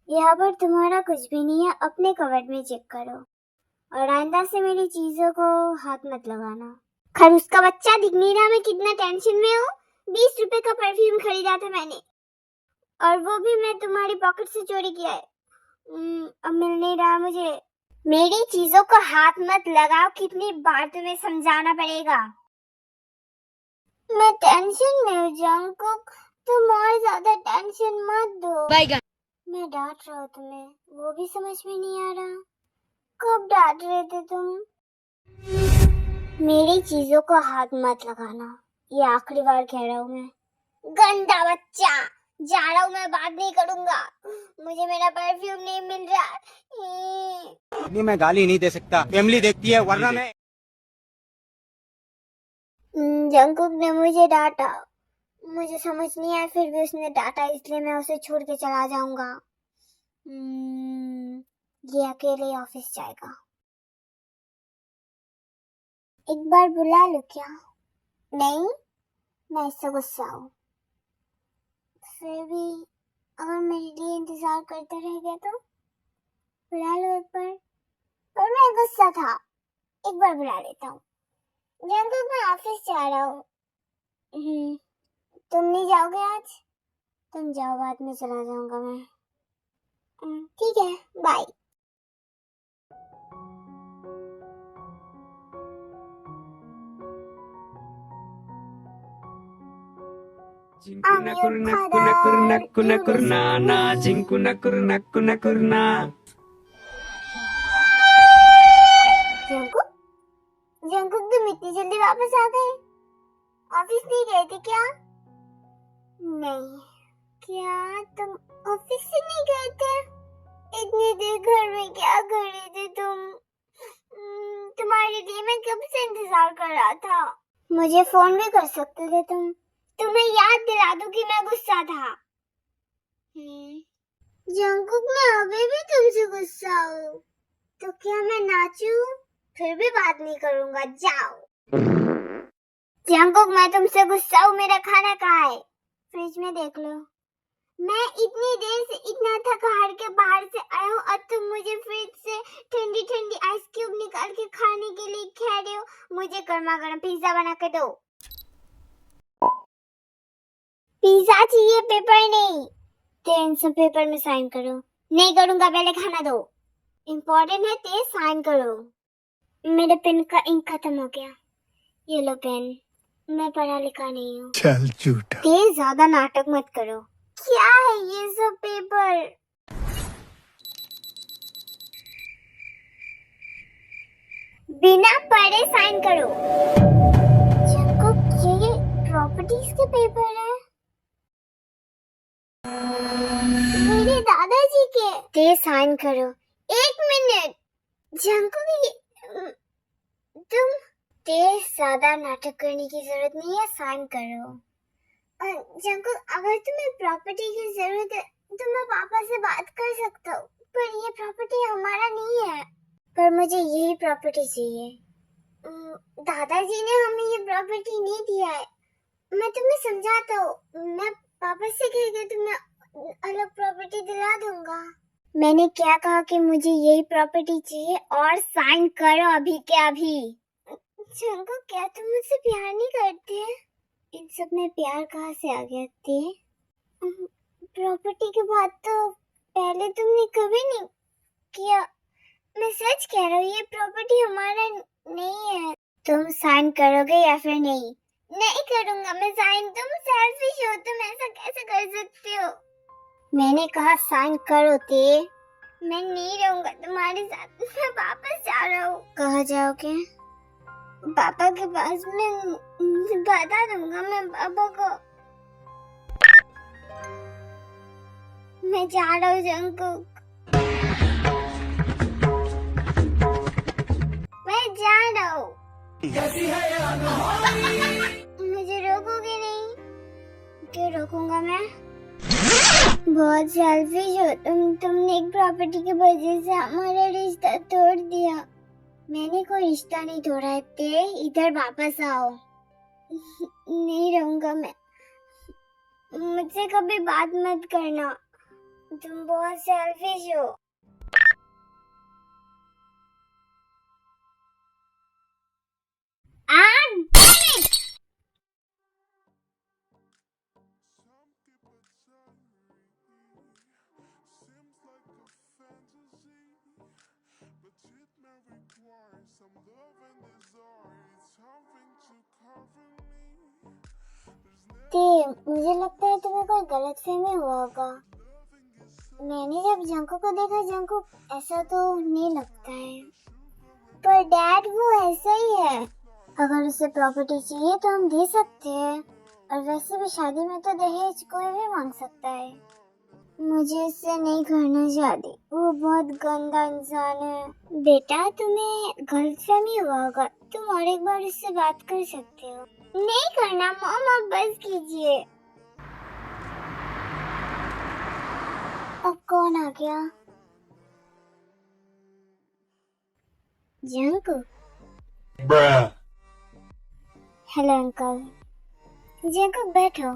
यहाँ पर तुम्हारा कुछ भी नहीं है, अपने कबर्ड में चेक करो। और आइंदा से मेरी चीजों को हाथ मत लगाना। खरूस का बच्चा, दिख नहीं रहा मैं कितना टेंशन में हूँ? 20 रुपए का परफ्यूम खरीदा था मैंने, और वो भी मैं तुम्हारी पॉकेट से चोरी किया है। अब मिल नहीं रहा मुझे। मेरी चीजों को हाथ मत लगाओ, कितनी बार तुम्हें समझाना पड़ेगा? मैं टेंशन में हूँ जंकुक, तुम और ज्यादा टेंशन मत दो। मैं डांट रहा हूँ तुम्हें, वो भी समझ में नहीं आ रहा। कब डांट रहे थे तुम? मेरी चीजों को हाथ मत लगाना, ये आखिरी बार कह रहा हूँ मैं। गंदा बच्चा, जा रहा हूँ, मैं बात नहीं करूँगा। मुझे मेरा परफ्यूम नहीं मिल रहा। नहीं, मैं गाली नहीं दे सकता, फैमिली देखती है, वरना मैं। जंकुक ने मुझे डांटा, मुझे समझ नहीं आया, फिर भी उसने डांटा, इसलिए मैं उसे छोड़ के चला जाऊंगा। ये अकेले ऑफिस जाएगा। एक बार बुला लो क्या? नहीं, मैं इससे गुस्सा हूँ। फिर भी अगर मेरे लिए इंतजार करते रह गया तो बुला लो एक बार। पर मैं गुस्सा था, एक बार बुला लेता हूँ। जंकुक, मैं ऑफिस जा रहा हूँ। तुम नहीं जाओगे आज? तुम जाओ, बाद में चला जाऊंगा मैं। ठीक है, बाय। जिंकुना कुरना कुना कुरना कुना कुरना ना जिंकुना कुरना कुना कुरना। जंकुक, जंकुक, तुम इतनी जल्दी वापस आ गए? ऑफिस नहीं गए थे क्या? नहीं, क्या तुम ऑफिस से नहीं गए थे? इतनी देर घर में क्या कर रहे थे तुम? तुम्हारी तेरे लिए मैं कब से इंतजार कर रहा था। मुझे फोन भी कर सकते थे तुम। तुम्हें याद दिला दूं कि मैं गुस्सा था। जंकुक, मैं अभी भी तुमसे गुस्सा हूँ। तो क्या मैं नाचूं? फिर भी बात नहीं करूंगा, जाओ। जंकुक, मैं तुमसे गुस्सा हूँ। मेरा खाना कहाँ है? फ्रिज में देख लो। मैं इतनी देर से इतना थक हार के बाहर से आया हूँ और तुम मुझे फ्रिज से ठंडी ठंडी आइस क्यूब निकाल के खाने के लिए कह रहे हो। मुझे गर्मा गर्म पिज्जा बना के दो। पिज्जा चाहिए, पेपर नहीं। टेंशन पेपर में साइन करो। नहीं करूंगा, पहले खाना दो। इम्पोर्टेंट है, ते साइन करो। मेरे पेन का इंक खत्म हो गया। ये लो पेन। मैं पढ़ा लिखा नहीं हूँ। चल झूठा। ते ज्यादा नाटक मत करो। क्या है ये सब पेपर? बिना पढ़े साइन करो। जंकुक, ये प्रॉपर्टीज के पेपर है। मेरे दादाजी के। ते साइन करो। 1 मिनट। जंकुक, तुम ते ज्यादा नाटक करने की जरूरत नहीं है, साइन करो। जंकुक, अगर तुम्हें प्रॉपर्टी की जरूरत है तो मैं पापा से बात कर सकता हूँ, पर ये प्रॉपर्टी हमारा नहीं है। पर मुझे यही प्रॉपर्टी चाहिए। दादाजी ने हमें ये प्रॉपर्टी नहीं दिया है। मैं तुम्हें समझाता हूँ। मैं पापा से कह के तुम्हें अलग प्रॉपर्टी दिला दूंगा। मैंने क्या कहा कि मुझे यही प्रॉपर्टी चाहिए और साइन करो अभी के अभी। जंकुक, क्या तुम मुझसे प्यार नहीं करते? इन सब में प्यार कहाँ से आ गया थे? प्रॉपर्टी के बाद तो पहले तुमने कभी नहीं किया। मैं सच कह रहा हूँ, ये प्रॉपर्टी हमारा नहीं है। तुम साइन करोगे या फिर नहीं? नहीं करूँगा मैं साइन। तुम सेल्फिश हो, तुम ऐसा कैसे कर सकते हो? मैंने कहा साइन करो ते। मैं नहीं रहूँगा तुम्हारे साथ, मैं वापस जा रहा हूँ। कहाँ जाओगे? पापा के पास। मैं बता दूंगा मैं पापा को। मैं जा रहा हूँ जंकुक, मैं जा रहा हूँ। मुझे रोकोगे नहीं? क्यों रोकूंगा मैं? बहुत सेल्फिश हो तुमने एक प्रॉपर्टी की वजह से हमारा रिश्ता तोड़ दिया। मैंने कोई रिश्ता नहीं तोड़ा है ते, इधर वापस आओ। नहीं रहूंगा मैं। मुझसे कभी बात मत करना, तुम बहुत सेल्फिश हो। मुझे लगता है तुम्हें कोई गलतफहमी हुआ होगा। मैंने जब जंकुक को देखा, जंकुक ऐसा तो नहीं लगता है, पर डैड वो ऐसा ही है। अगर उसे प्रॉपर्टी चाहिए तो हम दे सकते हैं, और वैसे भी शादी में तो दहेज कोई भी मांग सकता है। मुझे उससे नहीं करना शादी, वो बहुत गंदा इंसान है। बेटा तुम्हें गलतफहमी हुआ होगा, तुम और एक बार उससे बात कर सकते हो। नहीं करना मॉम, आप बस कीजिए। अब कौन आ गया? जंकुक। Hello uncle. जंकुक बैठो।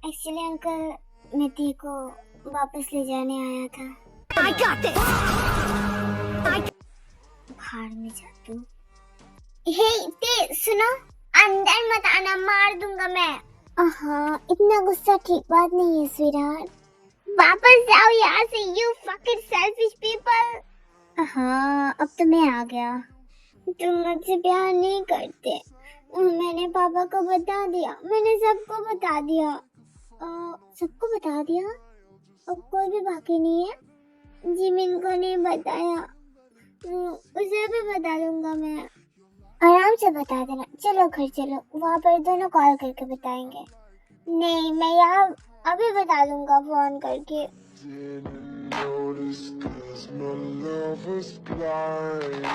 एक्चुअली अंकल मैं ती को वापस ले जाने आया था। भाड़ में जाती हूँ। हे ते सुनो, अंदर मत आना, मार दूंगा मैं। हाँ, इतना गुस्सा ठीक बात नहीं है स्वीटहार्ट। वापस जाओ यहाँ से, यू फकिंग सेल्फिश पीपल। हाँ, अब तो मैं आ गया। तुम मुझसे प्यार नहीं करते, मैंने पापा को बता दिया, मैंने सबको बता दिया। सबको बता दिया? अब कोई भी बाकी नहीं है। जिमिन को नहीं बताया, उसे भी बता दूंगा मैं। आराम से बता देना। चलो घर चलो, वहाँ पर दोनों कॉल करके बताएंगे। नहीं, मैं यहाँ अभी बता दूंगा फोन करके। Didn't notice 'cause my love was blind.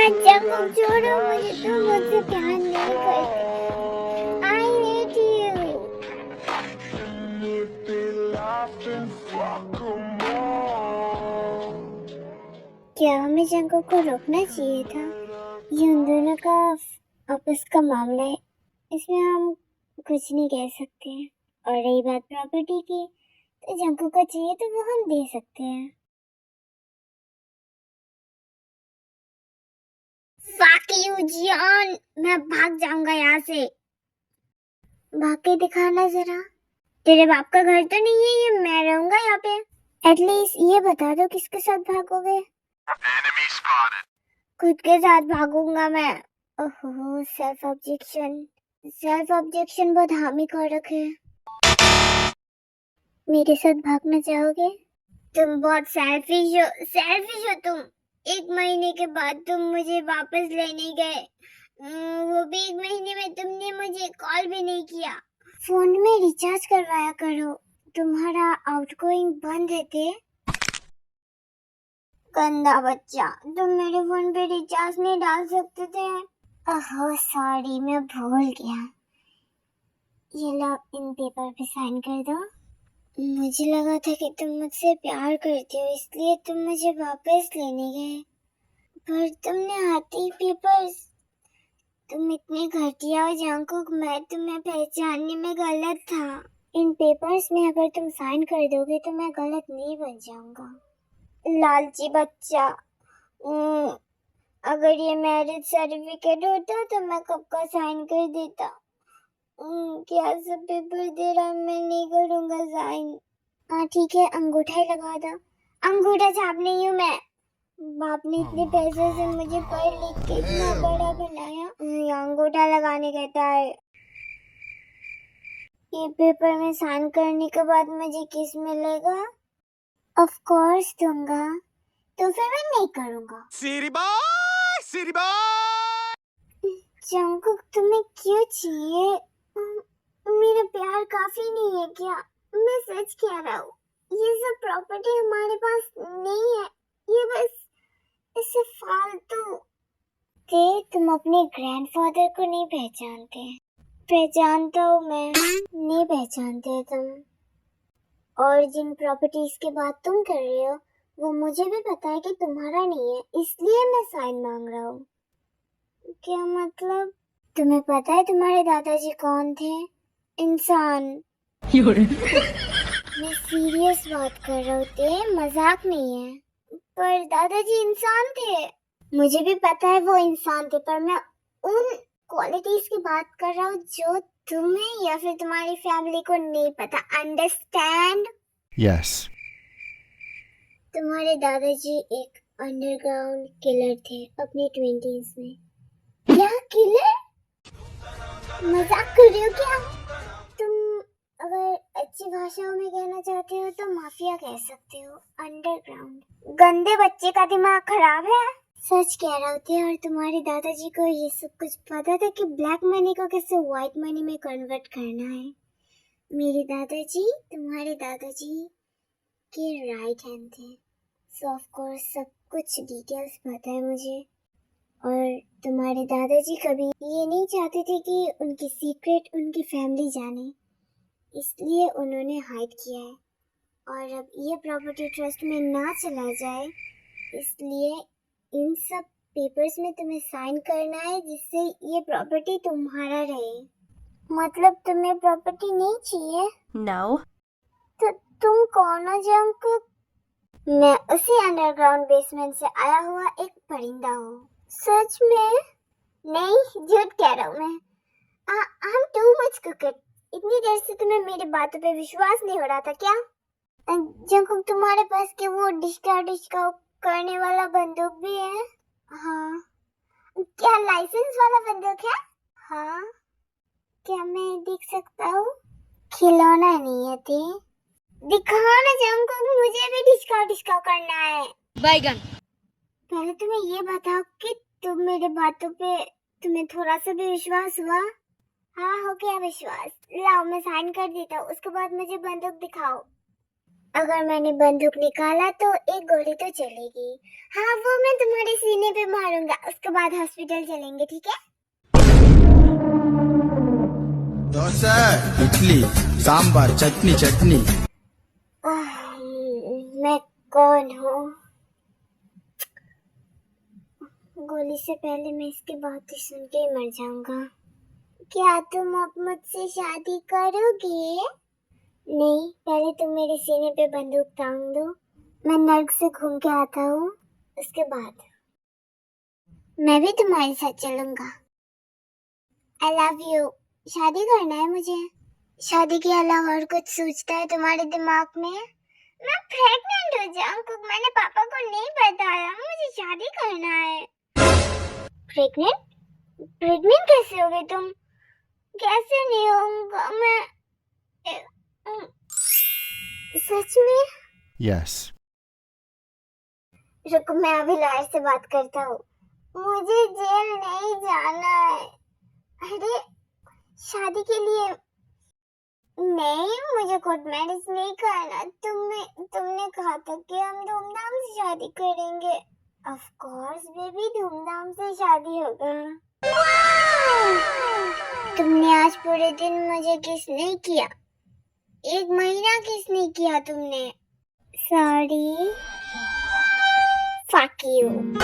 Jungkook छोड़ो मुझे, तुम मुझसे प्यार नहीं करते। I hate you. If they laugh and fuck 'em all. क्या हमें जंगकुक को रोकना चाहिए था? ये उन दोनों का आपस का मामला है, इसमें हम कुछ नहीं कह सकते। और रही बात प्रॉपर्टी की, तो जंगकुक को चाहिए तो वो हम दे सकते हैं। Fuck you, जियान, मैं भाग जाऊंगा यहाँ से। भाग के दिखाना जरा। तेरे बाप का घर तो नहीं है ये, मैं रहूंगा यहाँ पे। एटलीस्ट ये बता दो किसके साथ भागोगे? खुद के साथ भागूंगा मैं। ओहो, सेल्फ ऑब्जेक्शन बहुत हामी कर रखे। मेरे साथ भागना चाहोगे? तुम बहुत सेल्फिश हो तुम। 1 महीने के बाद तुम मुझे वापस लेने गए, वो भी 1 महीने में तुमने मुझे कॉल भी नहीं किया। फोन में रिचार्ज करवाया करो, तुम्हारा आउटगोइंग बंद है थे। गंदा बच्चा, तुम मेरे फोन पे रिचार्ज नहीं डाल सकते थे। ओह सॉरी, मैं भूल गया। ये लो, इन पेपर पे साइन कर दो। मुझे लगा था कि तुम मुझसे प्यार करते हो, इसलिए तुम मुझे वापस लेने गए, पर तुमने आते ही पेपर्स। तुम इतने घटिया हो जंगकुक, मैं तुम्हें पहचानने में गलत था। इन पेपर्स में अगर तुम साइन कर दोगे तो मैं गलत नहीं बन जाऊंगा। लालची बच्चा। अगर ये मैरिज सर्टिफिकेट होता तो मैं कब का साइन कर देता। क्या सब पेपर दे रहा, मैं नहीं करूंगा साइन। हाँ ठीक है, अंगूठा ही लगा दो। अंगूठा छाप नहीं हूँ मैं। बाप ने इतने पैसे से मुझे पढ़ लिख के इतना बड़ा बनाया, ये अंगूठा लगाने कहता है। ये पेपर में साइन करने के बाद मुझे किस मिलेगा? ऑफ कोर्स दूंगा, तो फिर मैं नहीं करूंगा। जंगकुक, तुम्हें क्यों चाहिए? मेरा प्यार काफी नहीं है क्या? मैं सच कह रहा हूँ, ये सब प्रॉपर्टी हमारे पास नहीं है, ये बस इसे फालतू। तुम अपने ग्रैंडफादर को नहीं पहचानते। पहचानता हूँ मैं, नहीं पहचानते तुम। और जिन प्रॉपर्टीज की बात तुम कर रहे हो वो मुझे भी पता है कि तुम्हारा नहीं है, इसलिए मैं साइन मांग रहा हूँ। क्या मतलब? तुम्हें पता है तुम्हारे दादाजी कौन थे? इंसान। मैं सीरियस बात कर रहा हूँ, मजाक नहीं है। पर दादाजी इंसान थे। मुझे भी पता है वो इंसान थे, पर मैं उन क्वालिटीज की बात कर रहा हूँ जो तुम्हें या फिर तुम्हारी फैमिली को नहीं पता। अंडरस्टैंड? Yes. तुम्हारे दादाजी एक अंडरग्राउंड किलर थे अपनी 20s में। क्या किलर? मजाक कर रहे हो क्या? तुम अगर अच्छी भाषाओं में कहना चाहते हो तो माफिया कह सकते हो। अंडरग्राउंड। गंदे बच्चे का दिमाग खराब है। सच कह रहे थे। और तुम्हारे दादाजी को ये सब कुछ पता था कि ब्लैक मनी को कैसे व्हाइट मनी में कन्वर्ट करना है। मेरे दादाजी तुम्हारे दादाजी के राइट हैंड थे, सो ऑफ कोर्स सब कुछ डिटेल्स पता है मुझे। और तुम्हारे दादाजी कभी ये नहीं चाहते थे कि उनकी सीक्रेट उनकी फैमिली जाने, इसलिए उन्होंने हाइड किया है। और अब ये प्रॉपर्टी ट्रस्ट में ना चला जाए, इसलिए इन सब पेपर्स में तुम्हें साइन करना है जिससे ये प्रॉपर्टी तुम्हारा रहे। मतलब तुम्हें प्रॉपर्टी नहीं चाहिए? No. तो तुम कौन हो जंगकुक? मैं उसी अंडरग्राउंड बेसमेंट से आया हुआ एक परिंदा हूँ। सच में? नहीं, झूठ कह रहा हूँ मैं। I'm too much crooked। इतनी देर से तुम्हें मेरी बातों पे विश्वास नहीं हो रहा था क्या? जंगकुक, तुम्हारे पास के वो डिस्का करने वाला बंदूक भी है? हाँ। क्या लाइसेंस वाला बंदूक है? हाँ। क्या मैं देख सकता हूँ? खिलौना नहीं है थे। दिखाओ ना जंगकुक, मुझे भी डिस्का करना है। बैगन। पहले तुम्हें ये बताओ कि तुम मेरे बातों पे तुम्हें थोड़ा सा भी विश्वास हुआ? हाँ, हो गया विश्वास। लाओ मैं साइन कर देता हूँ, उसके बाद मुझे बंदूक दिखाओ। अगर मैंने बंदूक निकाला तो एक गोली तो चलेगी। हाँ, वो मैं तुम्हारे सीने पे मारूंगा। उसके बाद हॉस्पिटल चलेंगे, ठीक है? डोसा, इडली, सांबर, चटनी चटनी। मैं कौन हूँ? गोली से पहले मैं इसकी बात ही सुन के ही मर जाऊंगा। क्या तुम अब मुझसे शादी करोगे? नहीं, पहले तुम मेरे सीने पे बंदूक टांग दो, मैं नर्क से घूम के आता हूँ, उसके बाद मैं भी तुम्हारे साथ चलूंगा। I love you. शादी करना है मुझे। शादी के अलावा और कुछ सोचता है तुम्हारे दिमाग में? मैं प्रेग्नेंट हो जाऊं, मैंने पापा को नहीं बताया, मुझे शादी करना है। प्रेग्नेंट? प्रेग्नेंट कैसे हो गई तुम? कैसे नहीं होऊंगा मैं? सच में? यस। रुको, मैं अभी लॉयर से बात करता हूँ। मुझे जेल नहीं जाना है। अरे शादी के लिए नहीं, मुझे कोर्ट मैरिज नहीं करना। तुमने कहा था कि हम धूमधाम से शादी करेंगे। ऑफ कोर्स बेबी, धूमधाम से शादी होगा। तुमने आज पूरे दिन मुझे किस नहीं किया? 1 महीना किस नहीं किया तुमने? सॉरी। Fuck you.